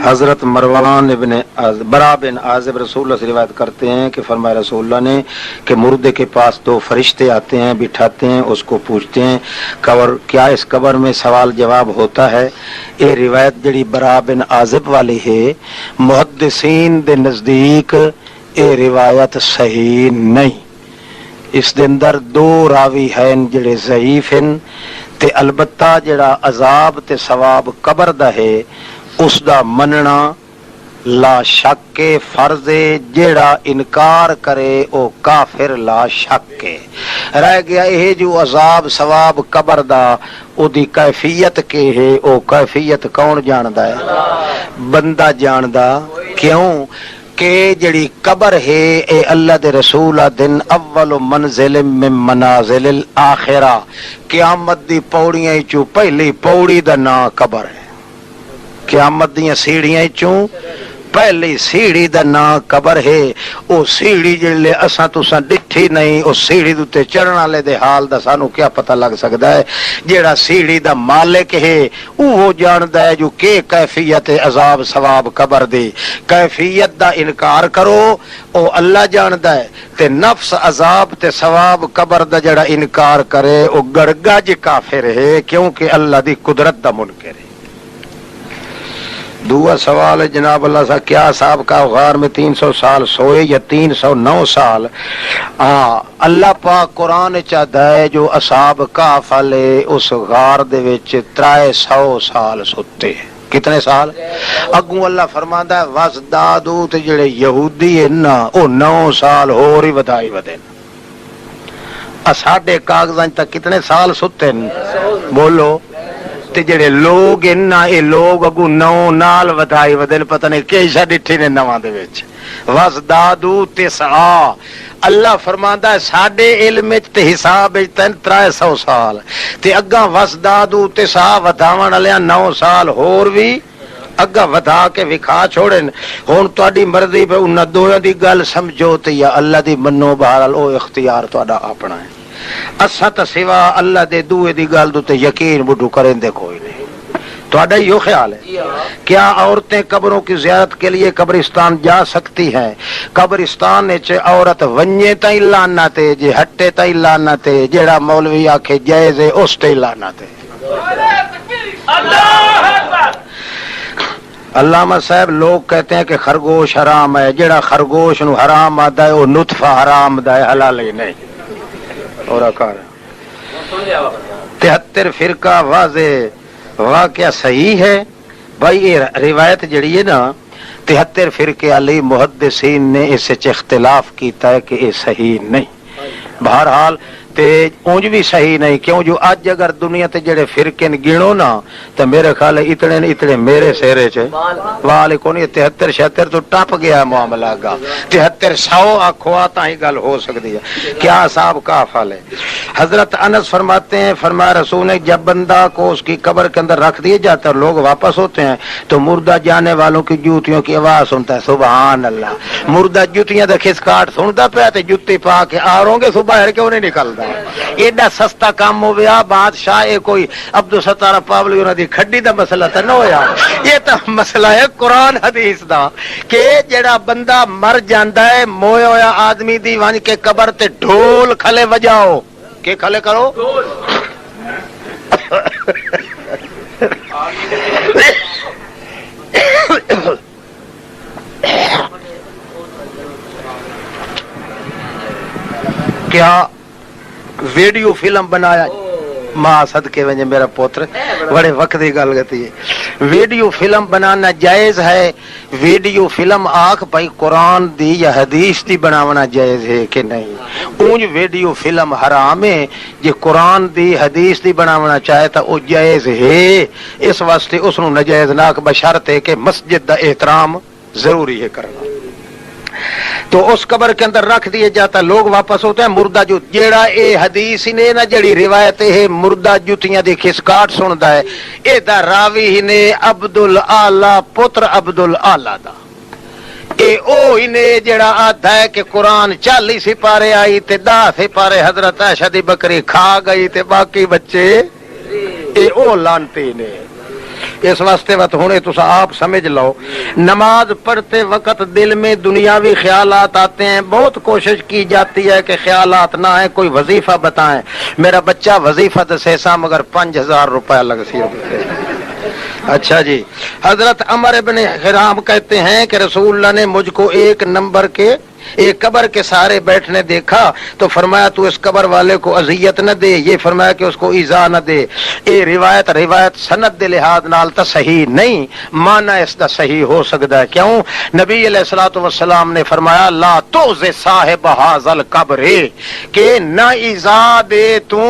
حضرت مروان ابن برا بن عازب رسول اللہ سے روایت کرتے ہیں کہ فرمایا رسول اللہ نے کہ مردے کے پاس دو فرشتے آتے ہیں، بٹھاتے ہیں، اس کو پوچھتے ہیں کیا اس قبر میں سوال جواب ہوتا ہے؟ یہ روایت جڑی برا بن عازب والی ہے، محدثین دے نزدیک یہ روایت صحیح نہیں، اس دے اندر دو راوی ہیں جڑے ضعیف ہیں، تے البتہ جڑا عذاب تے ثواب قبر دا ہے اس دا مننا لا شک کے فرض ہے، جیڑا انکار کرے او کافر لا شک کے رہ گیا۔ یہ جو عذاب ثواب قبر دا او دی کیفیت کے ہے، او کیفیت کون جاندا ہے؟ بندہ جاندا۔ کیوں کہ جڑی قبر ہے اے اللہ دے رسول دن اول منزل من منازل الاخرہ، قیامت دی پوڑیاں چوں پہلی پوڑی دا نام قبر ہے، قیامت دیاں سیڑھیاں چوں پہلی سیڑھی دا نام قبر ہے۔ او سیڑھی جڑے اساں تساں ڈٹھی نہیں، او سیڑھی دے چڑھن والے دے حال دا سانو کیا پتہ لگ سکدا ہے؟ جیڑا سیڑھی دا مالک ہے وہ جاندا ہے جو کہ کیفیت عذاب ثواب قبر دی، کیفیت دا انکار کرو او اللہ جاندا ہے، تے نفس عذاب تے ثواب قبر دا جڑا انکار کرے او گڑگج کافر ہے، کیونکہ اللہ دی قدرت دا منکر ہے۔ دوسرا سوال ہے جناب اللہ صاحب، کیا صاحب کا غار میں 300 سال سوئے یا 309 سال؟ اللہ پاک قرآن چاہتا ہے جو اصحاب کہف والے اس غار دے وچ 300 سال ستے۔ کتنے سال؟ اگوں اللہ فرماندا ہے وزدادو تے جڑے یہودی ہیں نا او 9 سال ہور ہی ودائی ودے۔ ساڈے کاغذاں تک کتنے سال ستے ہیں؟ بولو۔ تے جڑے لوگ انہاں اے لوگ اگوں 9 نال ودائی ودن، پتہ نہیں کیسا ڈٹھی نے نواں دے وچ وزدادو تسعا۔ اللہ فرماندا ہے ساڈے علم وچ تے حساب وچ 300 سال تے اگاں وزدادو تسعا وداون والے 9 سال ہور بھی اگا ودا کے وکھا چھوڑن۔ ہن تہاڈی مرضی پہ انہاں دوواں دی گل سمجھو تے یا اللہ دی منو، بہرحال او اختیار تہاڈا اپنا ہے۔ اساں تے سوا اللہ دے دوے دی گل تے یقین بڈھو کرن دے کوئی نہیں۔ تہاڈا یو خیال ہے؟ کیا عورتیں قبروں کی زیارت کے لیے قبرستان جا سکتی ہیں؟ قبرستان وچ عورت ونجے تائیں لعنت ہے، جے ہٹے تائیں لعنت ہے، جیڑا مولوی آکھے جائز ہے اس تے لعنت ہے۔ علامہ صاحب لوگ کہتے ہیں کہ خرگوش حرام ہے، جیڑا خرگوش نو حرام آدا ہے وہ نطفہ حرام دا ہے، حلال ہی نہیں۔ اور 73 فرقہ واضح واقعہ صحیح ہے بھائی۔ یہ روایت جڑی ہے نا 73 فرقے علی محدثین نے اس سے اختلاف کیتا ہے کہ یہ صحیح نہیں۔ بہرحال تے اونج بھی صحیح نہیں، کیوں جو اج اگر دنیا تے جڑے فرقے گنو نا تو میرے خیال ہے اتنے میرے سہرے چ والے کو نہیں 73 76 تو ٹپ گیا معاملہ گا، 73 100 آکھو تا ہی گل ہو سکتی ہے۔ کیا صاحب کا حال ہے؟ حضرت انس فرماتے ہیں فرمایا رسول نے جب بندہ کو اس کی قبر کے اندر رکھ دیا جاتا ہے لوگ واپس ہوتے ہیں تو مردہ جانے والوں کی جوتیوں کی آواز سنتا ہے، سبحان اللہ۔ مردہ جوتیاں دا کھسکاٹ سنتا پیا تے جوتی پا کے آ رہو گے صبح کیوں نہیں نکلدا؟ ایڈا سستا کام ہو گیا بادشاہ یہ کوئی عبدالستار پاولی انہاں دی کھڈی دا مسئلہ تے نہ ہویا، یہ تو مسئلہ ہے قرآن حدیث دا کہ جڑا بندہ مر جاندا ہے مویا ہویا آدمی دی ون کے قبر تے ڈھول کھلے وجاؤ، کہ کھلے کرو کیا ویڈیو فلم بنایا ماں صدقے وجہ میرا پوتر بڑے وقت کی گل کرتی ہے، ویڈیو فلم بنانا جائز ہے؟ ویڈیو فلم آکھ بھائی قرآن دی یا حدیث دی بناونا جائز ہے کہ نہیں؟ اونج ویڈیو فلم حرام ہے، جے قرآن دی حدیث دی بناونا چاہے تو وہ جائز ہے، اس واسطے اس نو ناجائز ناک بشرط ہے کہ مسجد دا احترام ضروری ہے کرنا۔ تو اس قبر کے اندر رکھ دیا جاتا، لوگ واپس ہوتے ہیں مردہ جو جیڑا اے حدیث ہی نے نا جڑی روایت ہے مردہ جوتیاں دی کھسکاٹ سندا ہے، اے دا راوی ہی نے عبدالعالی پتر عبدالعالی دا، اے او ہی نے جڑا آدھا ہے کہ قرآن 40 سپارے آئی تے 10 سپارے حضرت عائشہ دی بکری کھا گئی تے باقی بچے اے او لانتی نے۔ اس واسطے وقت ہونے تو آپ سمجھ لو، نماز پڑھتے وقت دل میں دنیاوی خیالات آتے ہیں، بہت کوشش کی جاتی ہے کہ خیالات نہ آئے، کوئی وظیفہ بتائیں، میرا بچہ وظیفہ دسے سا مگر 5000 روپیہ لگ سی۔ اچھا جی، حضرت عمر ابن حرام کہتے ہیں کہ رسول اللہ نے مجھ کو ایک نمبر کے ایک قبر کے سہارے بیٹھنے دیکھا تو فرمایا تو اس قبر والے کو اذیت نہ دے، یہ فرمایا کہ اس کو ایذا نہ دے۔ یہ روایت سند دے لحاظ نال تا صحیح نہیں، معنی اس دا صحیح ہو سکتا ہے۔ کیوں؟ نبی علیہ الصلوۃ والسلام نے فرمایا لا توز صاحب ھذا القبر، کہ نہ ایذا دے تو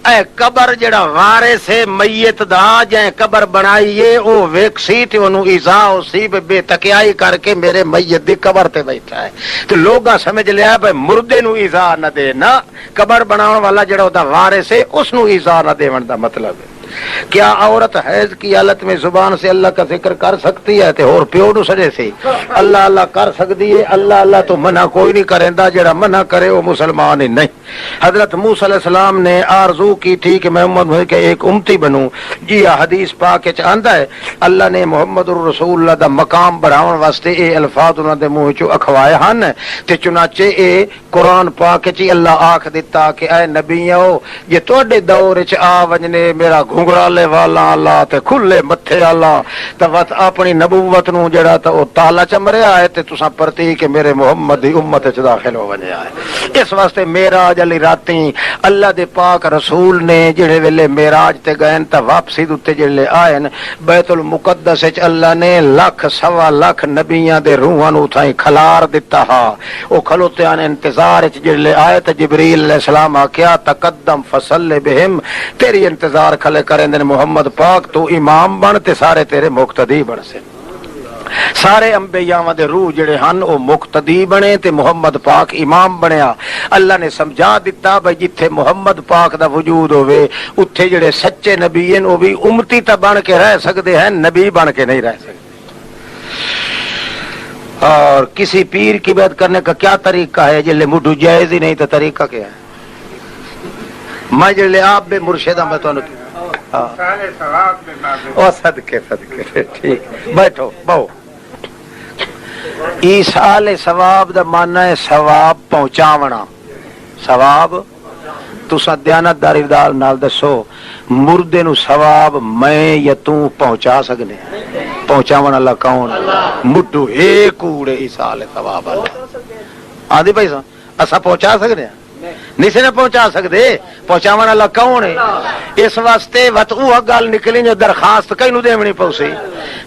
اے قبر جڑا وارث ہے میت دا جے قبر بنائیے او ویکسی تے اونوں ایذا اسی بے تکیائی کر کے میرے میت دی قبر تے بیٹھا ہے۔ تو لوگاں سمجھ لیا بھائی مردے نو ایذا نہ دے، نہ قبر بناون والا جڑا او دا وارث ہے اس نو ایذا نہ دیون دا مطلب ہے۔ کیا عورت حیض کی حالت میں زبان سے اللہ کا ذکر کر سکتی ہے تے اور پیو نو سجے سے اللہ اللہ کر سکتی ہے؟ اللہ اللہ تو منع کوئی نہیں کریندا، جڑا منع کرے وہ مسلمان ہی نہیں۔ حضرت موسیٰ علیہ السلام نے آرزو کی تھی کہ میں محمد کے ایک امتی بنوں، جی حدیث پاک وچ آندا ہے اللہ نے محمد الرسول اللہ دا مقام بڑھاون واسطے اے الفاظ انہاں دے منہ چوں اکھوائے ہن، تے چنانچہ اے قرآن پاک وچ اللہ آکھ دتا کہ اے نبیو جے تواڈے دور وچ آ وجنے میرا گھنگرالے والا اللہ تے کھلے متھے اللہ تے وت اپنی نبوت نو جڑا تے او تالا چمریا ہے تے تساں پرتی کہ میرے محمد دی امت وچ داخل ہو ونیا ہے۔ اس واسطے معراج علی راتی اللہ دے پاک رسول نے جڑے ویلے معراج تے گئے تے واپسی دے جڑے آئے بیت المقدس وچ اللہ نے لاکھ سوا لاکھ نبیاں دے روحاں نو تھائیں کھلار دتا ہا، او کھلوتے ان انتظار وچ جڑے آئے تے جبریل علیہ السلام آکھیا تقدم فصلی بہم، تیری انتظار کھلے کریں دے محمد پاک تو امام بن تے سارے تیرے مقتدی بن سے۔ سارے انبیاء دے روح جڑے ہن او مقتدی بنے تے محمد پاک امام بنیا۔ اللہ نے سمجھا دیتا بھئی جتھے محمد پاک دا وجود ہوئے اتھے جڑے سچے نبی ہیں وہ بھی امتی تا بن کے رہ سکتے ہیں، نبی بن کے نہیں رہ سکتے۔ اور کسی پیر کی بیعت کرنے کا کیا طریقہ ہے؟ جلے مڈو جائز ہی نہیں تو طریقہ کیا ہے؟ میں جلے آپ بے مرشدہ میں تو صدقے ٹھیک بیٹھو بہو۔ ایصال ثواب دا معنی ہے ثواب پہنچاونا۔ ثواب تساں دیانتداری نال دسو مردے نو ثواب میں یا تو پہنچا سکنے؟ پہنچاون والا کون؟ مڈو اے کوڑے ایصال ثواب آدھی بھائی اسا پہنچا سکنے ہیں؟ نہیں سے نہ پہنچا سکتے، پہنچاون والا کون ہے؟ اس واسطے وت اوہ گل نکلی جو درخواست کینوں دیونی پوسی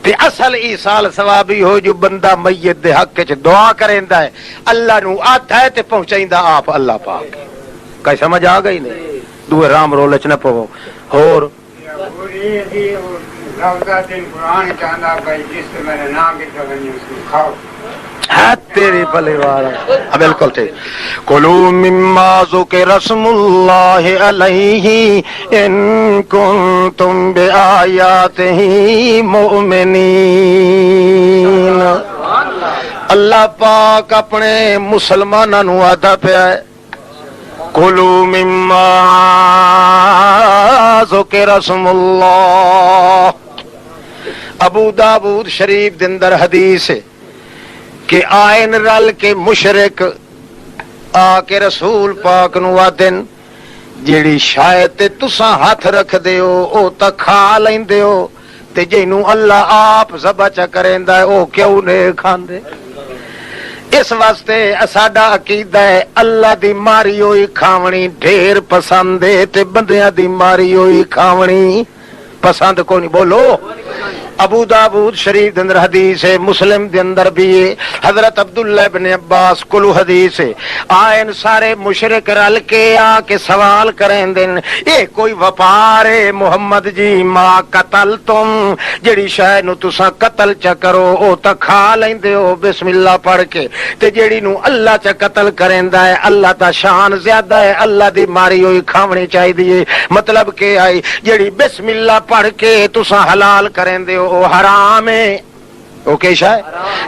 تے اصل ایصال ثوابی ہو جو بندہ میت دے حق وچ دعا کریندا ہے، اللہ نو آتا ہے تے پہنچائیندا آپ اللہ پاک۔ کئی سمجھ آ گئی نہیں؟ دوے رام رول وچ نہ پو اور تیری بھلے والا بالکل ٹھیک۔ کلوا مما ذکر اسم اللہ علیہ ان کنتم بآیاتہ مؤمنین۔ اللہ پاک اپنے مسلمانوں نو آتا پیا ہے کلوا مما ذکر اسم اللہ۔ ابو داؤد شریف دے اندر حدیث ہے کہ آئین رل کے مشرک آ کے رسول پاک نو آدن جیڑی شاید تے تساں ہاتھ رکھ دیو او تا کھا لیندے ہو تے جینوں اللہ آپ ذبح چا کریندا ہے او کیوں نے کھاندے؟ اس واسطے ساڈا عقیدہ ہے اللہ دی ماری ہوئی کھاونی ڈھیر پسند ہے تے بندیاں دی ماری ہوئی کھاونی پسند کو نہیں۔ بولو ابو داؤد شریف دے اندر حدیث ہے، مسلم دے اندر بھی ہے، حضرت عبداللہ ابن عباس کلو حدیث ہے۔ آئین سارے مشرک رل کے آ کے سوال کریں دن اے کوئی وپار ہے محمد جی ما قتل تم جڑی شے نو تساں قتل چا کرو او تا کھا لیندے ہو بسم اللہ پڑھ کے تے جڑی نو اللہ چا قتل کریندا ہے اللہ دا شان زیادہ ہے، اللہ دی ماری ہوئی کھاونی چاہیے۔ مطلب کہ آئی جڑی بسم اللہ پڑھ کے تساں حلال کریندے ہو او حرام ہے۔ اوکے شاہ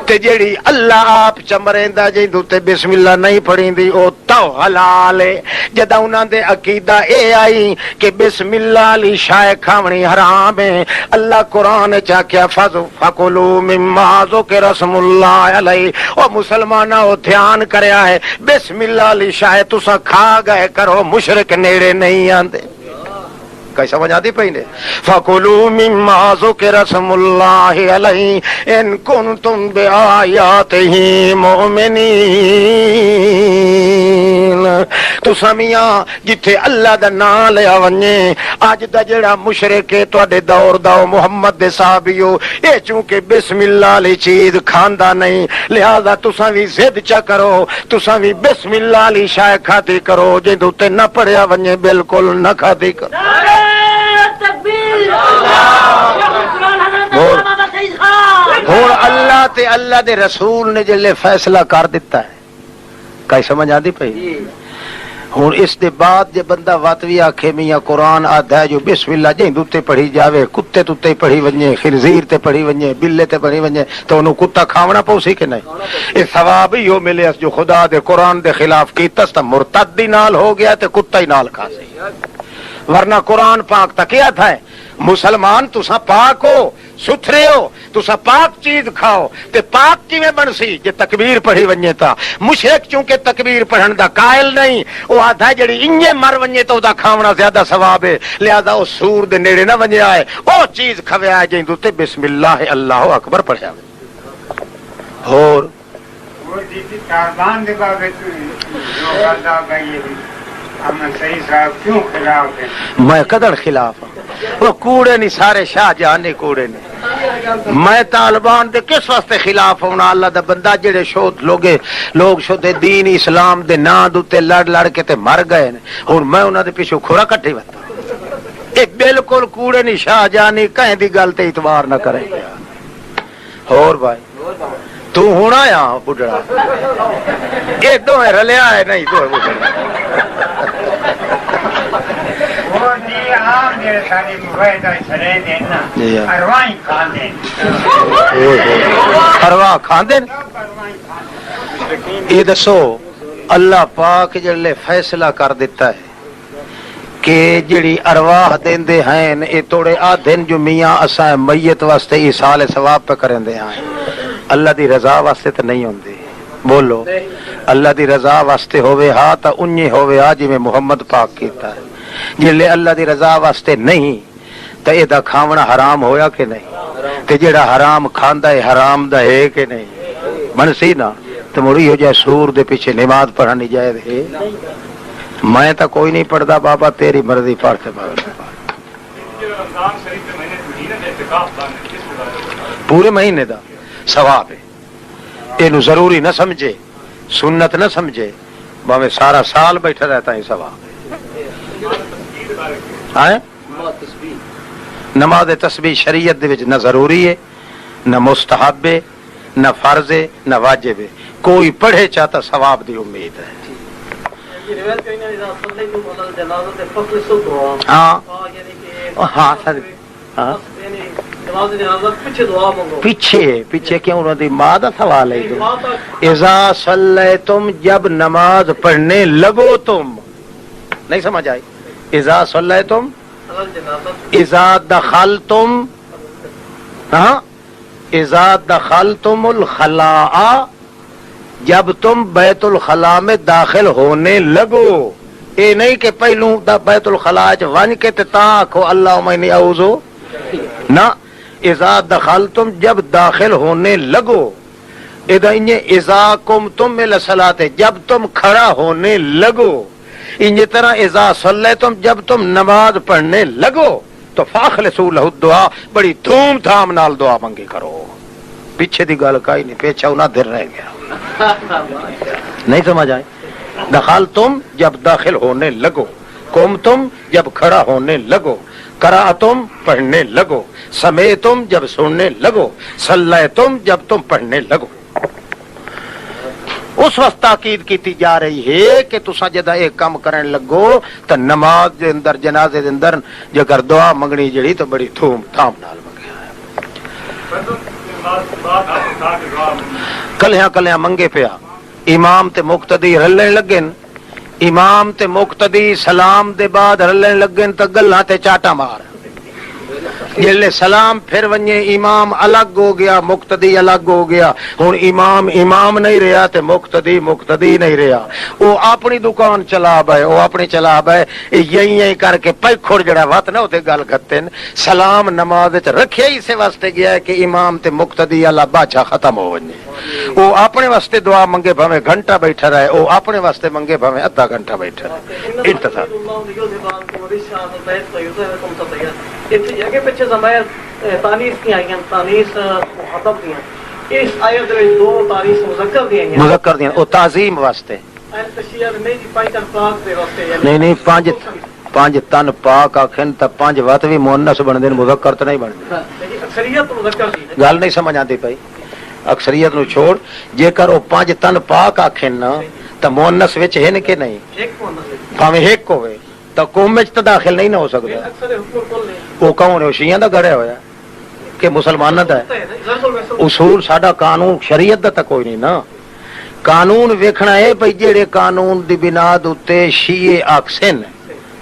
تے جیڑی اللہ آپ چمریندا جیندو تے بسم اللہ نہیں پڑھیندی او تو حلال ہے. جدا انہاں دے عقیدہ اے آئی کہ بسم اللہ علی شاہ کھاونی حرام ہے. اللہ قرآن چا کیا فکلوا مما ذکر اسم اللہ علیہ. او مسلماناں او دھیان کریا ہے بسم اللہ علی شاہ تساں کھا گئے کرو مشرک نیڑے نہیں آندے. کئی سمجھ آتی پئی نے فَكُلُوا مِمَّا ذُكِرَ اسْمُ اللَّهِ عَلَيْهِ إِن كُنتُم بِآيَاتِهِ مُؤْمِنِينَ. تساں میاں جتھے اللہ دا نام لیا ونجے اج دا جڑا مشرک ہے تواڈے دور دا محمد دے صحابیو اے چونکہ بسم اللہ علی چیز کھاندا نہیں لہذا تساں وی ضد چا کرو تساں وی بسم اللہ علی شاہ کھاتی کرو جے تے نہ پڑھیا ونجے بالکل نہ کھاتی کرو. اور اللہ تے اللہ دے رسول نے جلے فیصلہ کر دیتا ہے. کئی سمجھ آتی پئی ہوں اس دے بعد جے بندہ واتوی آکھے میاں قرآن آدھا ہے جو بسم اللہ جہیں دوتے پڑھی جاوے کتے توتے پڑھی ونجے خنزیر تے پڑھی ونجے بلے تے پڑھی ونجے تو انہوں کتا کھاونا پوسی کہ نہیں. اس ثواب ہی ہو ملے جو خدا دے قرآن دے خلاف کیتس تا مرتد دی نال ہو گیا تے کتا ہی نال کھا سی. ورنہ قرآن پاک تا کیا تھا ہے مسلمان تسا پاک ہو ستھرے ہو تسا پاک چیز کھاؤ تے پاک کیویں بنسی جے تکبیر پڑھی ونجے تا. مشرک چونکہ تکبیر پڑھن دا قائل نہیں وہ آدھا جڑی انجے مر ونجے تو دا کھاونا زیادہ ثواب ہے لہذا وہ سور دے نیڑے نہ ونجے آئے وہ چیز کھویا جیں تے بسم اللہ اللہ اکبر پڑھیا اور میں قدر خلاف ہوں وہ کوڑے نہیں سارے شاہ جہان نے کوڑے نہیں. میں طالبان دے کس واسطے خلاف ہونا اللہ دا بندہ جڑے لوگ شدے دین اسلام دے نا دوتے لڑ لڑ کے تے مر گئے اور میں انہاں دے پیچھے کھورا کٹی وتا ایک بالکل کوڑے نہیں شاہ جہان نہیں کہیں دی گل تے اعتبار نہ کرے. اور بھائی تو ہونا یا بڈڑا یہ دو رلیا ہے نہیں دو بڈڑا ارواح کھاندے. یہ دسو اللہ پاک جڑے فیصلہ کر دیتا ہے کہ جڑی ارواح دیندے ہیں یہ توڑے آدھن جو میاں اساں میت واسطے ایصال ثواب پہ کرندے ہیں اللہ دی رضا واسطے تو نہیں ہوندے. بولو اللہ دی رضا واسطے ہوئے ہاں تا انجے ہوئے ہاں جی میں محمد پاک کیتا ہے. جلے اللہ دی رضا واسطے نہیں تے اے دا کھاونا حرام ہویا کہ نہیں تے جڑا حرام کھاندا ہے حرام دا ہے کہ نہیں منسی نا تے مڑی ہو جائے سور دے پیچھے نماز پڑھانی جائے ہے. میں تا کوئی نہیں پڑھدا بابا تیری مرضی پڑھتے پورے مہینے دا ثواب ہے. اینو ضروری نہ سمجھے سنت نہ سمجھے باویں سارا سال بیٹھا رہتا ہے ثواب. نماز تسبیح شریعت دے وچ نہ ضروری ہے نہ مستحب ہے نہ فرض ہے نہ واجب ہے. کوئی پڑھے چاہتا ثواب دی امید ہے. ہاں ہاں پیچھے کیوں انہوں دی ماں دا سوال ہے. اذا صلیتم جب نماز پڑھنے لگو تم نہیں سمجھ آئی. اذا صلیتم اذا دخلتم ہاں اذا دخلتم الخلاء جب تم بیت الخلاء میں داخل ہونے لگو. اے نہیں کہ پہلوں دا بیت الخلاء چ ون کے تے تا آکھو اللہم انی اعوذ نہ. اذا دخلتم جب داخل ہونے لگو اذا انجے اذا قمتم الى الصلاۃ جب تم کھڑا ہونے لگو. انجے طرح اذا صلیتم جب تم نماز پڑھنے لگو تو فاخلصوا لہ الدعاء بڑی دھوم دھام نال دعا منگی کرو. پیچھے دی گل کائی نہیں پیچھا انہاں دیر رہ گیا نہیں سمجھ آئے. دخلتم جب داخل ہونے لگو قمتم جب کھڑا ہونے لگو قرأتم پڑھنے لگو سمیتم جب سننے لگو صلیتم جب تم پڑھنے لگو. اس وقت تاکید کیتی جا رہی ہے کہ تساں جدا ایک کام کرن لگو تو نماز دے اندر جنازے دے اندر جگر دعا منگنی جڑی تو بڑی دھوم دھام نال منگیا ہے. کلیاں کلیاں منگے پیا امام تے مقتدی رلن لگن امام تے مقتدی سلام دے بعد رلن لگن تے گلاں تے چاٹا مار جلے سلام پھر ونجے امام الگ ہو گیا مقتدی الگ ہو گیا ہن امام امام نہیں رہا تے مقتدی مقتدی نہیں رہا وہ اپنی دکان چلا بے وہ اپنی چلا بے یہی کر کے پیکھڑ جڑا وت نہ اوتے گل کرتے سلام نماز وچ رکھیا ہی اسے واسطے گیا ہے کہ امام تے مقتدی اللہ بادشاہ ختم ہو ونجے وہ اپنے واسطے دعا منگے بھویں گھنٹہ بیٹھا رہے وہ اپنے واسطے منگے بھویں آدھا گھنٹہ بیٹھا رہے انتظار اگے پیچھے زمائر تانیث کی آئیں تانیث مخاطب دی ہیں اس آیت میں دو تانیث مذکر دی ہیں مذکر دی او تعظیم واسطے نہیں پانچ تن پاک آکھن تے پانچ وت بھی مؤنث بندے مذکر تے نہیں بندے اکثریت مذکر دی گل نہیں سمجھ آندی پئی اکثریت نو چھوڑ جے کر او پانچ تن پاک آکھن نا تے مؤنث وچ ہے کہ نہیں ایک مؤنث بھاویں ایک ہوے تو قوم وچ تے داخل نہیں نہ ہو سکدا وہ کون ہے شیعہ دا گھڑیا ہویا کہ مسلماناں دا ہے اصول ساڈا قانون شریعت دا تے کوئی نہیں نا قانون ویکھنا ہے بھئی جڑے قانون دی بنا تے شیعہ آکھسن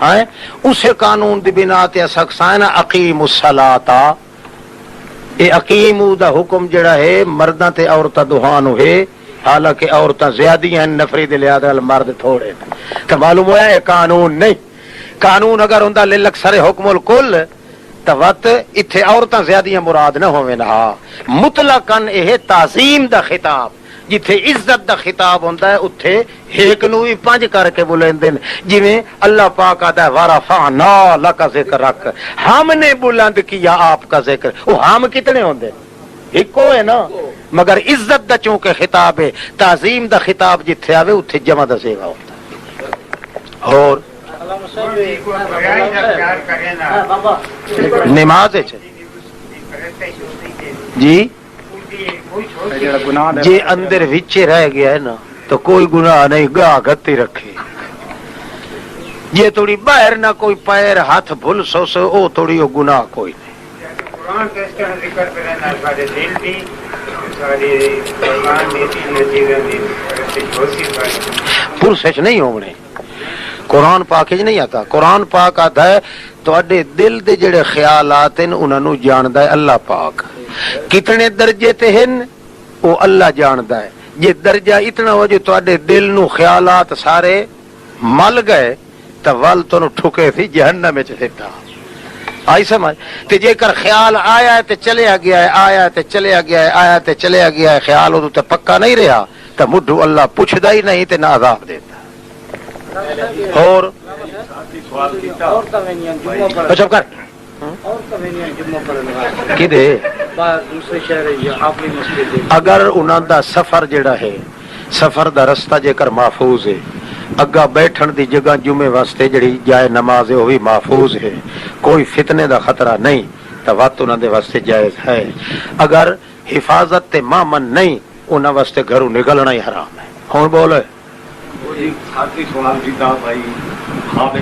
ہیں اسے قانون دی بنا تے اسکسائن اقیم الصلاۃ اے اقیم دا حکم جڑا ہے مرداں تے عورتاں دوہاں نو ہے حالانکہ عورتاں زیادہ ہیں نفری دے لحاظ نال مرد تھوڑے تے معلوم ہوا ہے قانون نہیں قانون اگر ہوندا للکثر حکم الکل تو وقت اتھے عورتاں زیادہ مراد نہ ہوویں نا مطلقاً یہ تعظیم دا خطاب جتھے عزت دا خطاب ہوندا ہے اتھے ایک نو بھی پنج کر کے بلندے جویں اللہ پاک آدا ہے ورفعنا لک ذکرک ہم نے بلند کیا آپ کا ذکر وہ ہم کتنے ہوندے ایکو ہے نا مگر عزت دا چونکہ خطاب ہے تعظیم دا خطاب جتھے آوے اتھے جمع دا سیغا ہوندا اور نماز جی جی اندر وچے رہ گیا ہے نا تو کوئی گناہ نہیں گاہ گتی رکھے یہ تھوڑی باہر نہ کوئی پیر ہاتھ بھول سو سو او تھوڑی او گناہ کوئی نہیں پرسش نہیں ہونے قرآن پاک نہیں آتا قرآن پاک آتا ہے تواڈے دل دے جڑے خیالات ہیں انہاں نو جاندا ہے اللہ پاک کتنے درجے تے ہیں وہ اللہ جاندا ہے یہ درجہ اتنا ہو جو تواڈے دل نو خیالات سارے مل گئے تو ول تو ٹھکے تھی جہنم وچ سیدھا آئی سمجھ تے جے کر خیال آیا ہے تے چلیا گیا ہے آیا تے چلیا گیا ہے آیا تے چلیا گیا ہے خیال او تے پکا نہیں رہا تو مڈھو اللہ پوچھدا ہی نہیں تے نہ عذاب دیتا اور اگر انہوں دا سفر جڑا ہے سفر دا رستہ جے کر محفوظ ہے اگا بیٹھن دی جگہ جمعے واسطے جڑی جائے نماز ہے وہ بھی محفوظ ہے کوئی فتنے دا خطرہ نہیں تو وقت انہوں دے واسطے جائز ہے اگر حفاظت تے مامن نہیں انہوں واسطے گھروں نکلنا ہی حرام ہے کون بولے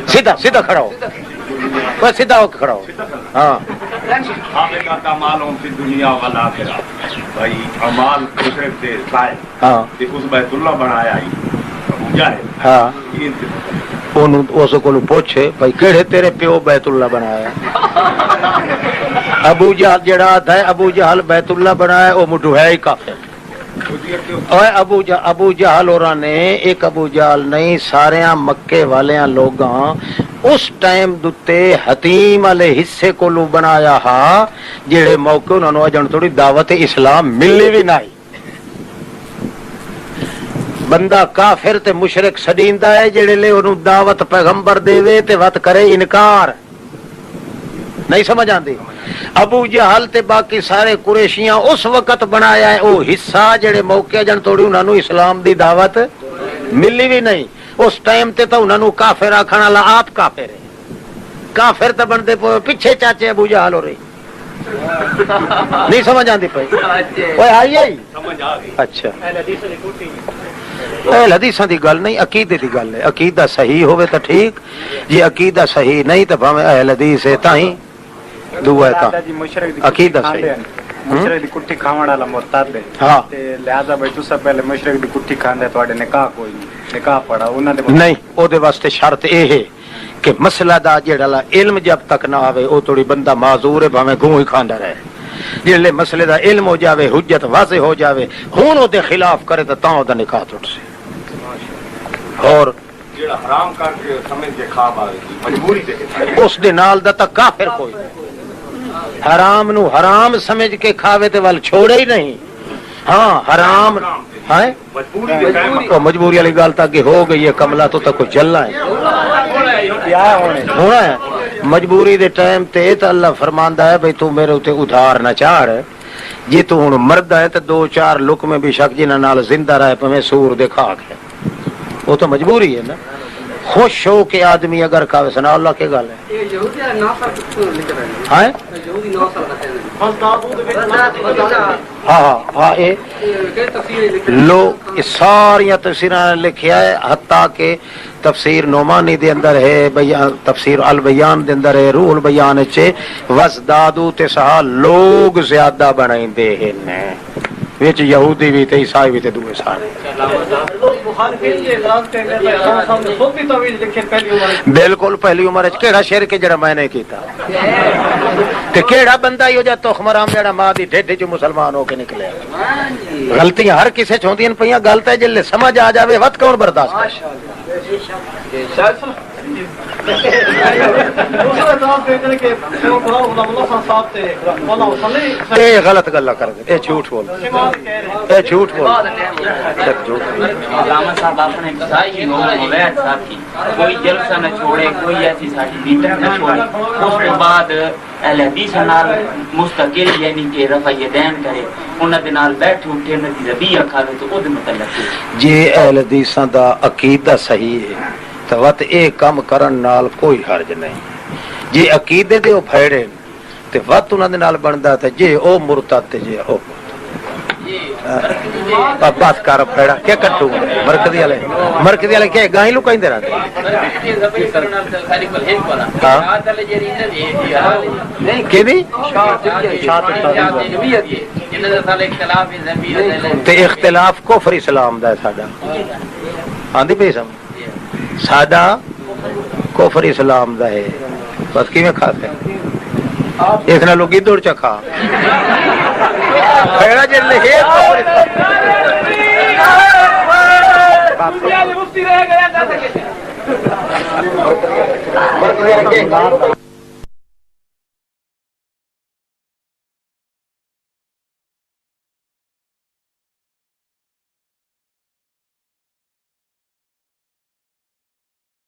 سیدھا سیدھا کھڑا ہو بس سیدھا ہو کے کھڑا ہو ہاں دنیا والا بھائی امال ہاں اس بیت اللہ بنایا ہاں اس کو پوچھے بھائی کہڑے تیرے پیو بیت اللہ بنایا ابو جہل جڑا ہے ابو جہل بیت اللہ بنایا وہ مڈو ہے ہی کافر ابو جہل اور نے ایک ابو جہل نہیں سارے مکے والے لوگاں اس ٹائم دتے حتیم والے حصے کو لو بنایا ہا جڑے موقع انہوں نے اجن تھوڑی دعوت اسلام ملی بھی نہیں بندہ کافر تے مشرک سڈیندا ہے جڑے لے انہوں دعوت پیغمبر دے تے وت کرے انکار نہیں سمجھ آندی ابو جہل تے باقی سارے قریشیاں اس وقت بنایا ہے او حصہ جڑے موقع جن توڑی انہاں نو اسلام دی دعوت ملی بھی نہیں اس ٹائم تے تو انہاں نو کافر آکھن والا آپ کافر ہے کافر تے بندے پیچھے چاچے ابو جہل ہو رہی نہیں سمجھ آندی پئی اوے آئی سمجھ آ گئی اچھا اہل حدیثاں دی گل نہیں عقیدے دی گل ہے عقیدہ صحیح ہوے تے ٹھیک جی عقیدہ صحیح نہیں تے بھاویں اہل حدیث ہے تاں ہی دعا ہے عقیدہ صحیح مشرق دی کٹھی کھاون والا مرتد ہے ہاں تے لہذا بھائی تسا پہلے مشرق دی کٹھی کھاندے تواڈے نکاح کوئی نہیں نکاح پڑا انہاں دے نہیں او دے واسطے شرط اے ہے کہ مسئلہ دا جڑا علم جب تک نہ آوے او توڑی بندہ معذور ہے بھاویں گوں ہی کھاندا رہے جلے مسئلے دا علم ہو جاوے حجت واضح ہو جاوے ہن او دے خلاف کرے تے او دا نکاح ٹوٹ سے اور جیڑا حرام کر کے سمجھ کے خواب آوے گی مجبوری دے اس دے نال دا تا کافر کوئی نہیں حرام نو حرام سمجھ کے کھاوے تے ول چھوڑے ہی نہیں ہاں حرام ہے مجبوری دے قائم تو مجبوری والی گل تک ہو گئی ہے کملا تو تک کوئی چلنا ہے ہونا ہے مجبوری دے ٹائم تے تے اللہ فرماندا ہے بھئی تو میرے اوتے ادھار نہ چاڑ جی تو ہن مرد ہے تے دو چار لقمے بھی شک جنہاں نال زندہ رہے پویں سور دے کھا کے وہ تو مجبوری ہے نا خوش ہو کے آدمی اگر کھاوے سنا اللہ کی گل ہے یہ یہودی ناصر کتوں لکھ رہے ہیں ہاں یہودی ناصر رکھے ہیں بس تابوت وچ ہاں ہاں ہاں اے کہ تفسیر لکھ لو ساری تفسیراں لکھیا ہے حتیٰ کہ تفسیر نعمانی دے اندر ہے بیان تفسیر البیان دے اندر ہے روح البیان چے وزدادو تے سہا لوگ زیادہ بنائیندے ہیں وچ یہودی بھی تے عیسائی بھی تے دوے سارے مخالفین یہ اعتراض کرتے ہیں کہ صاحب نے خود بھی طویل لکھے پہلی عمر بالکل پہلی عمر وچ کیڑا شرک جڑا میں نے کیتا تے کیڑا بندہ ہو جا تخم حرام جڑا ماں دی ڈھڈ چ مسلمان ہو کے نکلیا غلطیاں ہر کسے چ ہوندیاں پیاں غلط ہے جلے سمجھ آ جاوے وقت کون برداشت اے غلط گلا کر دے اے جھوٹ بول اے جھوٹ بول علامہ صاحب اپنے سائی موید ساتھی کوئی جلسہ نہ چھوڑے کوئی ایسی ساری میٹنگ نہ چھوڑے اس کے بعد اہل حدیث نال مستقل یعنی کہ رفع یدین کرے انہاں دے نال بیٹھ اٹھے انہاں دی ربیہ کھاوے تو او دے متعلق جے اہل حدیثاں دا عقیدہ صحیح ہے تو وقت اے کم کرن نال کوئی حرج نہیں جے عقیدے دے او پھیڑے تے وقت انہاں دے نال بندا تے جے او مرتد تے جے او بس کر پھیڑا کیا کٹو مرکزی والے کہ گاہیں لکائندے رہندے نہیں کہ نہیں تے اختلاف کفر اسلام دا ہے ساڈا آندی پئی سمجھ ساڈا کفر اسلام دا ہے بس کیویں کھاتے ایک نہ لوگ دوڑ چکھا پھیڑا جے لے مفتی رہ گیا